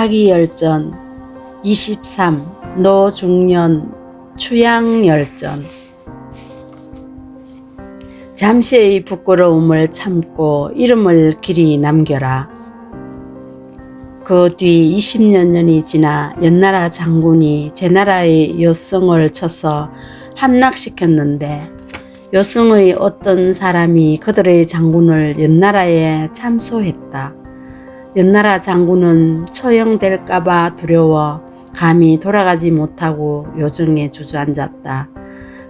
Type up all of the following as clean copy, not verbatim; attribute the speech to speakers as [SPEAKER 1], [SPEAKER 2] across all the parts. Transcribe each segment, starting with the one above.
[SPEAKER 1] 사기열전 23. 노중년 추양열전. 잠시의 부끄러움을 참고 이름을 길이 남겨라. 그 뒤 20년이 지나 연나라 장군이 제나라의 요성을 쳐서 함락시켰는데, 요성의 어떤 사람이 그들의 장군을 연나라에 참소했다. 연나라 장군은 처형될까봐 두려워 감히 돌아가지 못하고 요정에 주저앉았다.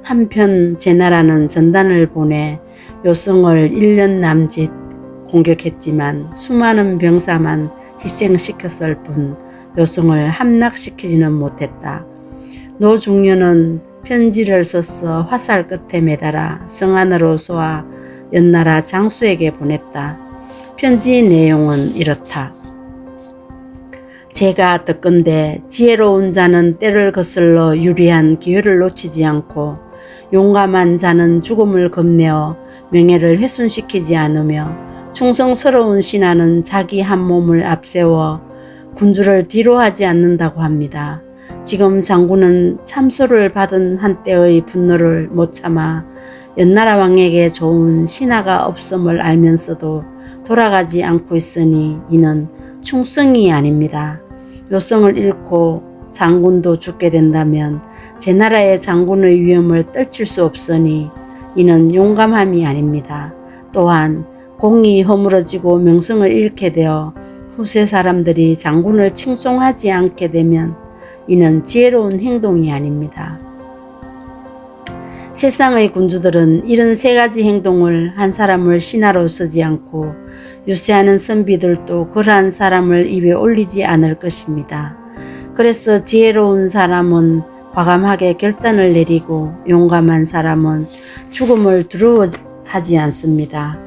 [SPEAKER 1] 한편 제나라는 전단을 보내 요성을 1년 남짓 공격했지만 수많은 병사만 희생시켰을 뿐 요성을 함락시키지는 못했다. 노중년은 편지를 써서 화살 끝에 매달아 성 안으로 쏘아 연나라 장수에게 보냈다. 편지 내용은 이렇다. 제가 듣건대 지혜로운 자는 때를 거슬러 유리한 기회를 놓치지 않고, 용감한 자는 죽음을 겁내어 명예를 훼손시키지 않으며, 충성스러운 신하는 자기 한 몸을 앞세워 군주를 뒤로하지 않는다고 합니다. 지금 장군은 참소를 받은 한때의 분노를 못 참아 연나라 왕에게 좋은 신하가 없음을 알면서도 돌아가지 않고 있으니 이는 충성이 아닙니다. 요성을 잃고 장군도 죽게 된다면 제나라의 장군의 위엄을 떨칠 수 없으니 이는 용감함이 아닙니다. 또한 공이 허물어지고 명성을 잃게 되어 후세 사람들이 장군을 칭송하지 않게 되면 이는 지혜로운 행동이 아닙니다. 세상의 군주들은 이런 세 가지 행동을 한 사람을 신하로 쓰지 않고 유세하는 선비들도 그러한 사람을 입에 올리지 않을 것입니다. 그래서 지혜로운 사람은 과감하게 결단을 내리고 용감한 사람은 죽음을 두려워하지 않습니다.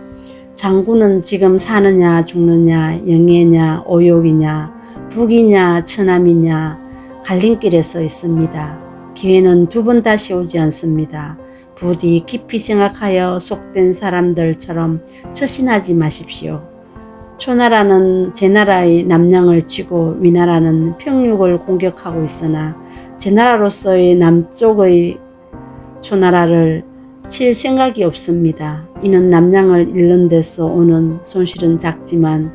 [SPEAKER 1] 장군은 지금 사느냐 죽느냐, 영예냐 오욕이냐, 북이냐 처남이냐 갈림길에 서 있습니다. 기회는 두 번 다시 오지 않습니다. 부디 깊이 생각하여 속된 사람들처럼 처신하지 마십시오. 초나라는 제나라의 남량을 치고 위나라는 평육을 공격하고 있으나 제나라로서의 남쪽의 초나라를 칠 생각이 없습니다. 이는 남량을 잃는 데서 오는 손실은 작지만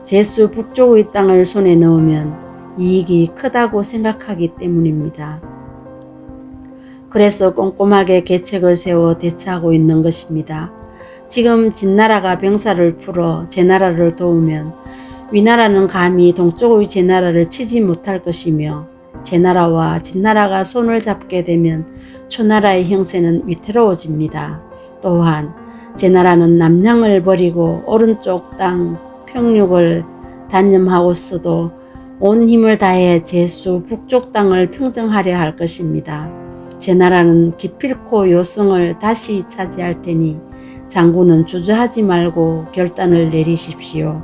[SPEAKER 1] 제수 북쪽의 땅을 손에 넣으면 이익이 크다고 생각하기 때문입니다. 그래서 꼼꼼하게 계책을 세워 대처하고 있는 것입니다. 지금 진나라가 병사를 풀어 제나라를 도우면 위나라는 감히 동쪽의 제나라를 치지 못할 것이며, 제나라와 진나라가 손을 잡게 되면 초나라의 형세는 위태로워집니다. 또한 제나라는 남량을 버리고 오른쪽 땅 평육을 단념하고서도 온 힘을 다해 제수 북쪽 땅을 평정하려 할 것입니다. 제나라는 기필코 요성을 다시 차지할 테니 장군은 주저하지 말고 결단을 내리십시오.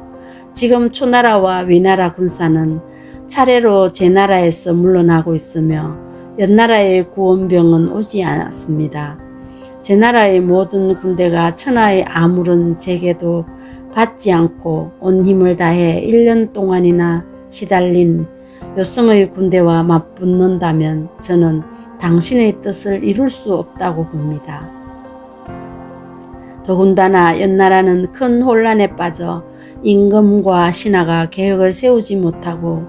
[SPEAKER 1] 지금 초나라와 위나라 군사는 차례로 제나라에서 물러나고 있으며 연나라의 구원병은 오지 않았습니다. 제나라의 모든 군대가 천하의 아무런 제게도 받지 않고 온 힘을 다해 1년 동안이나 시달린 요성의 군대와 맞붙는다면 저는 당신의 뜻을 이룰 수 없다고 봅니다. 더군다나 연나라는 큰 혼란에 빠져 임금과 신하가 계획을 세우지 못하고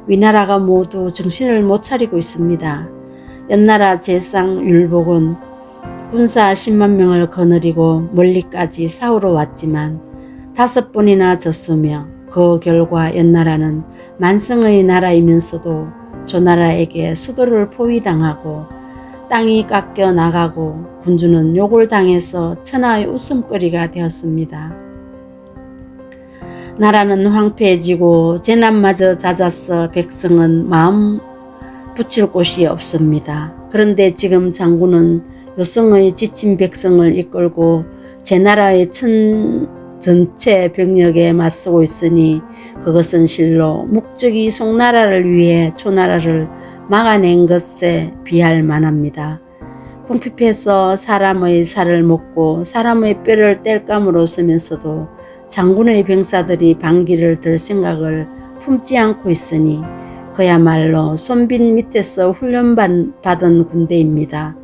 [SPEAKER 1] 위나라가 모두 정신을 못 차리고 있습니다. 연나라 제상 율복은 군사 10만 명을 거느리고 멀리까지 싸우러 왔지만 5번이나 졌으며, 그 결과 연나라는 만성의 나라이면서도 조나라에게 수도를 포위당하고 땅이 깎여 나가고 군주는 욕을 당해서 천하의 웃음거리가 되었습니다. 나라는 황폐해지고 재난마저 잦아서 백성은 마음 붙일 곳이 없습니다. 그런데 지금 장군은 요성의 지친 백성을 이끌고 제나라의 전체 병력에 맞서고 있으니 그것은 실로 목적이 송나라를 위해 초나라를 막아낸 것에 비할 만합니다. 궁핍해서 사람의 살을 먹고 사람의 뼈를 뗄감으로 쓰면서도 장군의 병사들이 반기를 들 생각을 품지 않고 있으니 그야말로 손빈 밑에서 훈련받은 군대입니다.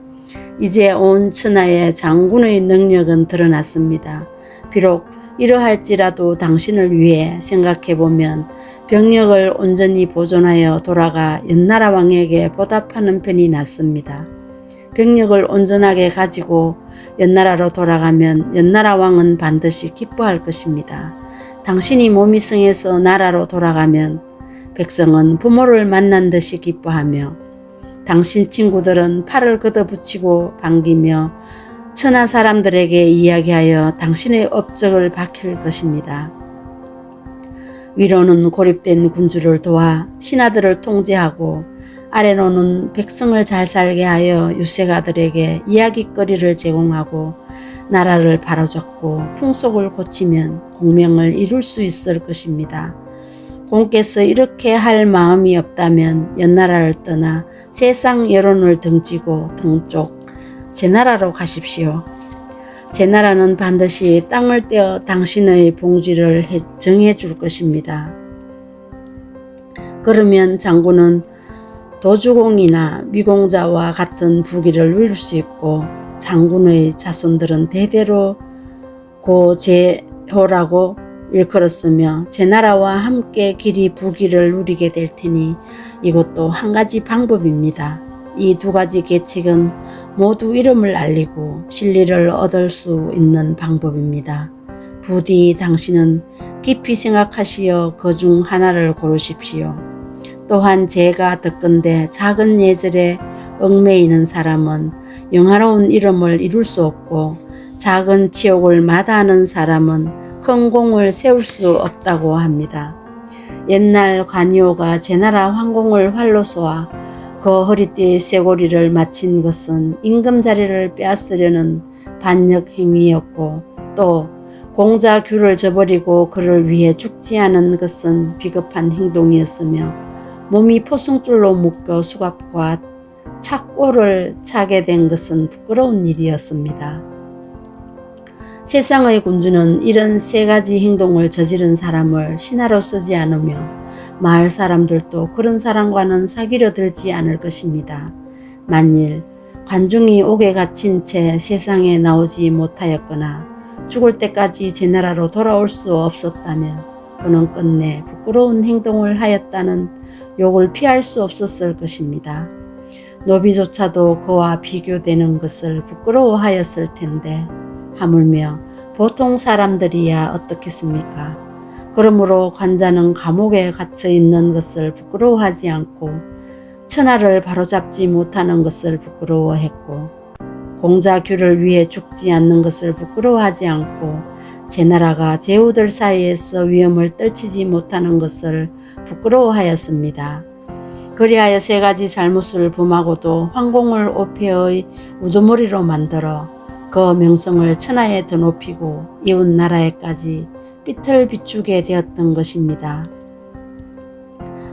[SPEAKER 1] 이제 온 천하의 장군의 능력은 드러났습니다. 비록 이러할지라도 당신을 위해 생각해보면 병력을 온전히 보존하여 돌아가 연나라 왕에게 보답하는 편이 낫습니다. 병력을 온전하게 가지고 연나라로 돌아가면 연나라 왕은 반드시 기뻐할 것입니다. 당신이 몸이 성해서 나라로 돌아가면 백성은 부모를 만난 듯이 기뻐하며 당신 친구들은 팔을 걷어붙이고 반기며 천하 사람들에게 이야기하여 당신의 업적을 밝힐 것입니다. 위로는 고립된 군주를 도와 신하들을 통제하고 아래로는 백성을 잘 살게 하여 유색아들에게 이야깃거리를 제공하고 나라를 바로잡고 풍속을 고치면 공명을 이룰 수 있을 것입니다. 공께서 이렇게 할 마음이 없다면 연나라를 떠나 세상 여론을 등지고 동쪽 제나라로 가십시오. 제나라는 반드시 땅을 떼어 당신의 봉지를 정해 줄 것입니다. 그러면 장군은 도주공이나 미공자와 같은 부귀를 누릴 수 있고 장군의 자손들은 대대로 고제호라고 일컬었으며 제나라와 함께 길이 부귀를 누리게 될 테니 이것도 한 가지 방법입니다. 이 두 가지 계책은 모두 이름을 알리고 진리를 얻을 수 있는 방법입니다. 부디 당신은 깊이 생각하시어 그 중 하나를 고르십시오. 또한 제가 듣건대 작은 예절에 얽매이는 사람은 영화로운 이름을 이룰 수 없고 작은 치욕을 마다하는 사람은 큰 공을 세울 수 없다고 합니다. 옛날 관이오가 제나라 황공을 활로 쏘아 그 허리띠의 쇠고리를 맞힌 것은 임금자리를 빼앗으려는 반역 행위였고 또 공자 귤을 저버리고 그를 위해 죽지 않은 것은 비겁한 행동이었으며 몸이 포승줄로 묶여 수갑과 착고를 차게 된 것은 부끄러운 일이었습니다. 세상의 군주는 이런 세 가지 행동을 저지른 사람을 신하로 쓰지 않으며 마을 사람들도 그런 사람과는 사귀려 들지 않을 것입니다. 만일 관중이 옥에 갇힌 채 세상에 나오지 못하였거나 죽을 때까지 제나라로 돌아올 수 없었다면 그는 끝내 부끄러운 행동을 하였다는 욕을 피할 수 없었을 것입니다. 노비조차도 그와 비교되는 것을 부끄러워하였을 텐데 하물며 보통 사람들이야 어떻겠습니까? 그러므로 관자는 감옥에 갇혀 있는 것을 부끄러워하지 않고 천하를 바로잡지 못하는 것을 부끄러워했고 공자 귤을 위해 죽지 않는 것을 부끄러워하지 않고 제나라가 제후들 사이에서 위험을 떨치지 못하는 것을 부끄러워하였습니다. 그리하여 세 가지 잘못을 범하고도 황공을 오폐의 우두머리로 만들어 그 명성을 천하에 더 높이고 이웃 나라에까지 삐틀 비추게 되었던 것입니다.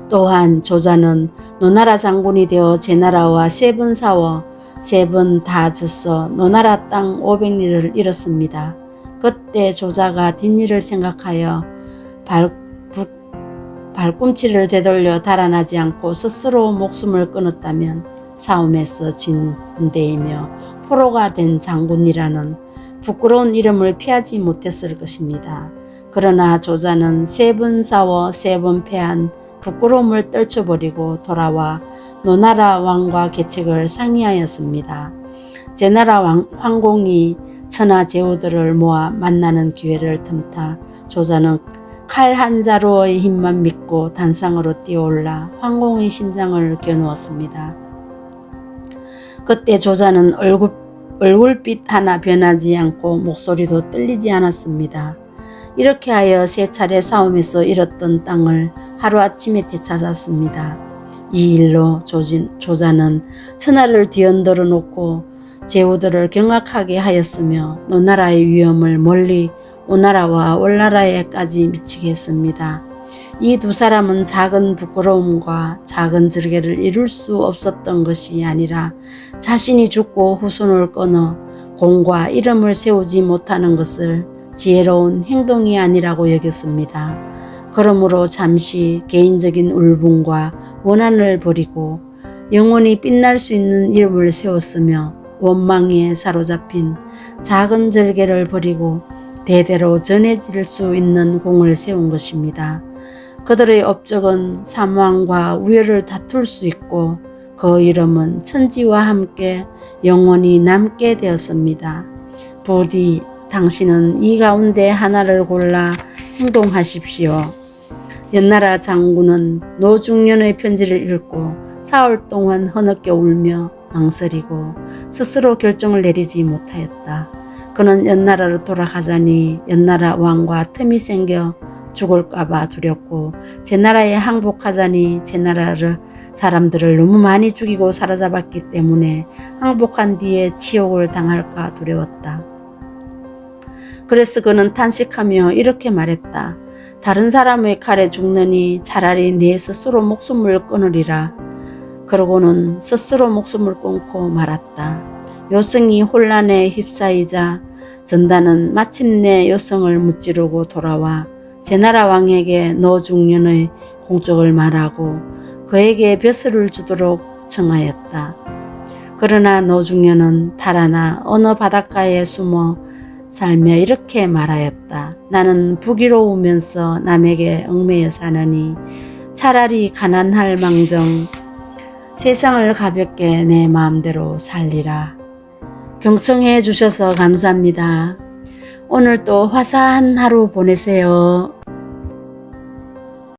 [SPEAKER 1] 또한 조자는 노나라 장군이 되어 제나라와 세 번 싸워 세 번 다 져서 노나라 땅 500리를 잃었습니다. 그때 조자가 뒷일을 생각하여 발꿈치를 되돌려 달아나지 않고 스스로 목숨을 끊었다면 싸움에서 진 군대이며 포로가 된 장군이라는 부끄러운 이름을 피하지 못했을 것입니다. 그러나 조자는 세 번 싸워 세 번 패한 부끄러움을 떨쳐버리고 돌아와 노나라 왕과 계책을 상의하였습니다. 제나라 황공이 천하 제후들을 모아 만나는 기회를 틈타 조자는 칼 한 자루의 힘만 믿고 단상으로 뛰어올라 황공의 심장을 겨누었습니다. 그때 조자는 얼굴빛 하나 변하지 않고 목소리도 떨리지 않았습니다. 이렇게 하여 세 차례 싸움에서 잃었던 땅을 하루아침에 되찾았습니다. 이 일로 조자는 천하를 뒤흔들어 놓고 제후들을 경악하게 하였으며 노나라의 위험을 멀리 오나라와 올나라에까지 미치게 했습니다. 이 두 사람은 작은 부끄러움과 작은 절개를 이룰 수 없었던 것이 아니라 자신이 죽고 후손을 끊어 공과 이름을 세우지 못하는 것을 지혜로운 행동이 아니라고 여겼습니다. 그러므로 잠시 개인적인 울분과 원한을 버리고 영원히 빛날 수 있는 이름을 세웠으며 원망에 사로잡힌 작은 절개를 버리고 대대로 전해질 수 있는 공을 세운 것입니다. 그들의 업적은 사망과 우열을 다툴 수 있고 그 이름은 천지와 함께 영원히 남게 되었습니다. 부디 당신은 이 가운데 하나를 골라 행동하십시오. 연나라 장군은 노중련의 편지를 읽고 사흘 동안 흐느껴 울며 망설이고 스스로 결정을 내리지 못하였다. 그는 연나라로 돌아가자니 연나라 왕과 틈이 생겨 죽을까봐 두렵고 제 나라에 항복하자니 제 나라를 사람들을 너무 많이 죽이고 사로잡았기 때문에 항복한 뒤에 치욕을 당할까 두려웠다. 그래서 그는 탄식하며 이렇게 말했다. 다른 사람의 칼에 죽느니 차라리 내 스스로 목숨을 끊으리라. 그러고는 스스로 목숨을 끊고 말았다. 요성이 혼란에 휩싸이자 전단은 마침내 요성을 무찌르고 돌아와 제나라 왕에게 노중련의 공적을 말하고 그에게 벼슬을 주도록 청하였다. 그러나 노중련은 달아나 어느 바닷가에 숨어 살며 이렇게 말하였다. 나는 부귀로우면서 남에게 얽매여 사느니 차라리 가난할 망정 세상을 가볍게 내 마음대로 살리라. 경청해 주셔서 감사합니다. 오늘도 화사한 하루 보내세요.